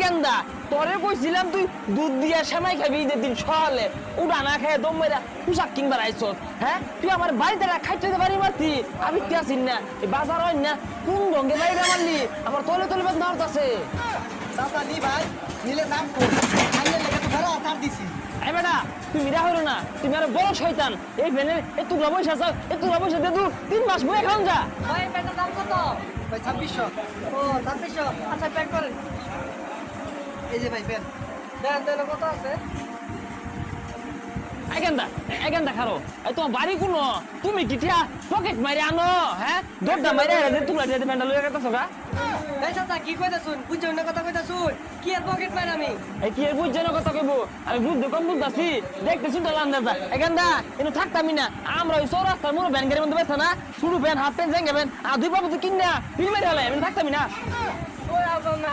গেন্দা তোরে কইছিলাম তুই দুধ দিয়া সেমাই খাবি ঈদের দিন সকালে উড়া না খেয়ে দম মেরা পোশাক কিনবার আইছস হ্যাঁ তুই আমার বাড়িতে খাইতে পারি মারতি আমি তে আসিন না এই বাজার হয় না কোন রঙে বাইরে মারলি আমার তলে তলে বেদ নাড়ত আছে চাচা নি ভাই নিলে দাম কম আইলে লেগে তো ভাড়া তার দিছি এই বেটা তুই মিরা হইল না তুমি আর বড় শয়তান এই ভেনের এতগুলা পয়সা চাও এতগুলা পয়সা দে তুই 3 মাস বয়ে খাওন যা ভাই প্যান্টের দাম কত? ভাই 2600 ও 2600। আচ্ছা প্যাক করেন। এই যে ভাই পেন দেন দেন কত আছে? এগেন্দা খারো এই তোমার বাড়ি কোনো তুমি কি ঠিয়া পকেট মারি আনো হ্যাঁ দরজা মারি আরে তুলা দিয়ে বেন্ডা লইয়া গেছস গা এই চাচা কি কইতা শুন বুঝছো না কথা কইতা শুন কি আর পকেট মার আমি এই কি এর বুঝছেন কথা কইব আমি বুঝতে কম বুঝতাছি দেখতে শুনতে লান্দা এগেন্দা এনু থাকতামই না আমরা ওই চৌরাস্তার মোর ভ্যান গাড়ির মধ্যে বেছ না শুরু ভ্যান হাফ প্যান্ট জেঙ্গে ভ্যান আর দুই বাবু তো কিনা ফিল্মে ঢালে আমি থাকতামই না ওই আবার না